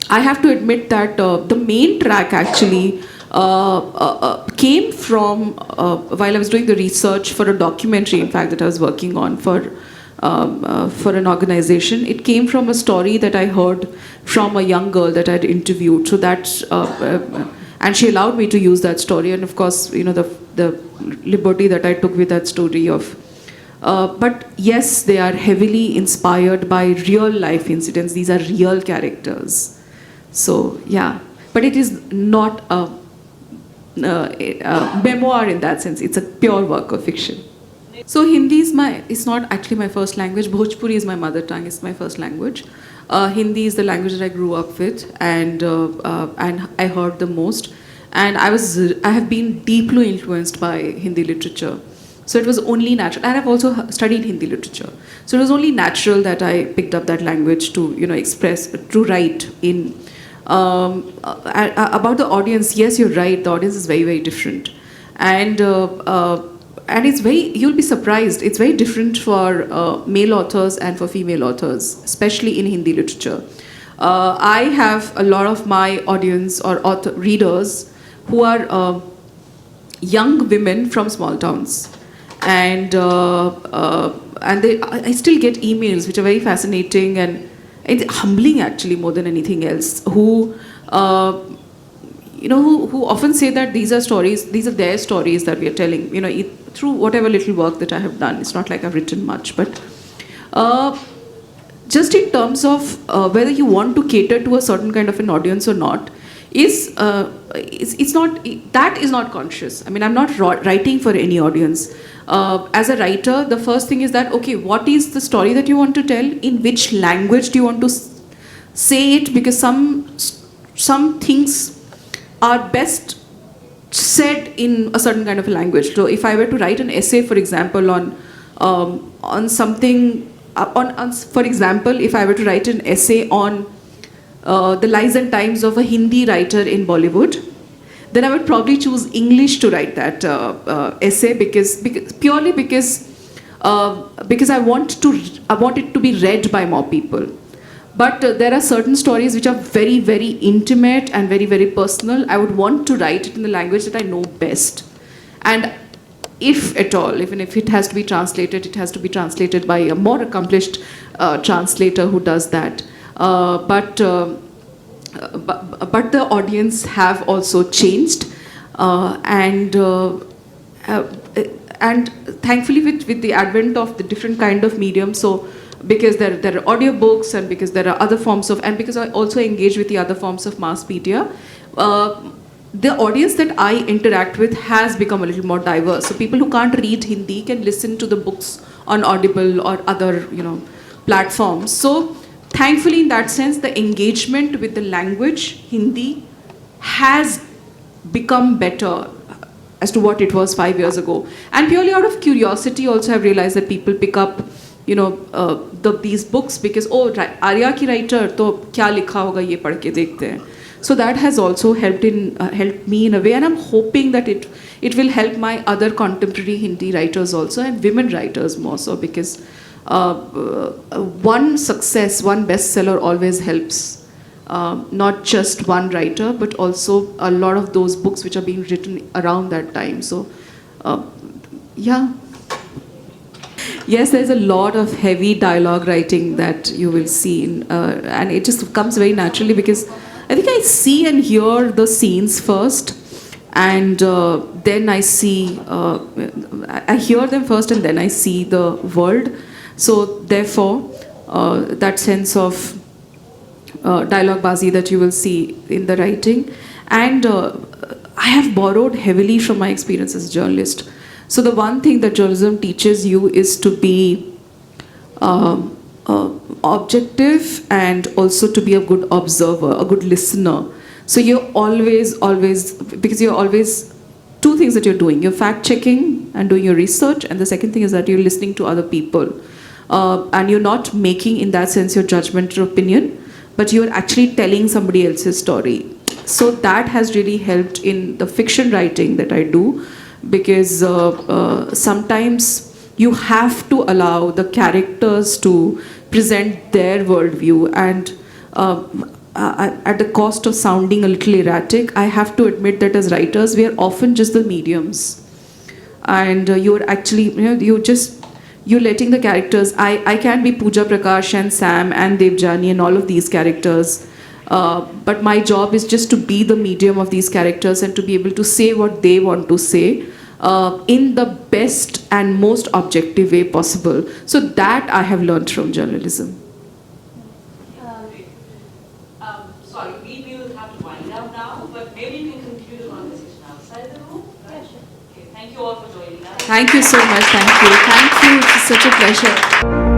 I have to admit that the main track actually came from while I was doing the research for a documentary, in fact, that I was working on for an organization. It came from a story that I heard from a young girl that I had interviewed. So that's and she allowed me to use that story, and of course, the liberty that I took with that story of. But yes, they are heavily inspired by real life incidents. These are real characters. So yeah, but it is not a memoir in that sense. It's a pure work of fiction. So Hindi it's not actually my first language. Bhojpuri is my mother tongue. It's my first language. Hindi is the language that I grew up with, and I heard the most. And I have been deeply influenced by Hindi literature. So it was only natural, and I've also studied Hindi literature. So it was only natural that I picked up that language to express, to write in. About the audience, yes, you're right. The audience is very, very different, and it's you'll be surprised. It's very different for male authors and for female authors, especially in Hindi literature. I have a lot of my audience or readers who are young women from small towns, and I still get emails which are very fascinating and it's humbling, actually, more than anything else, who often say that these are their stories that we are telling, through whatever little work that I have done. It's not like I've written much, but just in terms of whether you want to cater to a certain kind of an audience or not, it's not, that is not conscious. I mean, I'm not writing for any audience. As a writer, the first thing is that, okay, what is the story that you want to tell? In which language do you want to say it? Because some things are best said in a certain kind of a language. So if I were to write an essay, for example, on something, for example, if I were to write an essay on the lives and times of a Hindi writer in Bollywood, then I would probably choose English to write that essay because I want it to be read by more people. But there are certain stories which are very, very intimate and very, very personal. I would want to write it in the language that I know best. And if at all, even if it has to be translated, it has to be translated by a more accomplished translator who does that. But the audience have also changed, and thankfully with the advent of the different kind of medium, so because there are audiobooks and because there are other forms of, and because I also engage with the other forms of mass media, the audience that I interact with has become a little more diverse. So people who can't read Hindi can listen to the books on Audible or other platforms. So thankfully, in that sense, the engagement with the language, Hindi, has become better as to what it was 5 years ago. And purely out of curiosity, also I've realized that people pick up, these books because, Arya ki writer, to kya likha hoga, ye padh ke dekhte hain. So that has also helped me in a way, and I'm hoping that it will help my other contemporary Hindi writers also, and women writers more so, because one bestseller always helps, not just one writer, but also a lot of those books which are being written around that time. So, yeah. Yes, there's a lot of heavy dialogue writing that you will see, and it just comes very naturally because I think I see and hear the scenes first, and then I hear them first, and then I see the world. So therefore, that sense of dialogue bazi that you will see in the writing, and I have borrowed heavily from my experience as a journalist. So the one thing that journalism teaches you is to be objective, and also to be a good observer, a good listener. So you're always, because you're always two things that you're doing. You're fact checking and doing your research, and the second thing is that you're listening to other people. And you're not making, in that sense, your judgment or opinion, but you're actually telling somebody else's story. So that has really helped in the fiction writing that I do, because sometimes you have to allow the characters to present their worldview, and at the cost of sounding a little erratic, I have to admit that as writers, we are often just the mediums. And you're actually, you're letting the characters, I can be Pooja Prakash and Sam and Devjani and all of these characters, but my job is just to be the medium of these characters and to be able to say what they want to say in the best and most objective way possible. So that I have learned from journalism. Sorry, we will have to wind down now, but maybe we can conclude the conversation outside the room. Right? Okay, thank you all for joining us. Thank you so much. Thank you. Thank you. It's such a pleasure.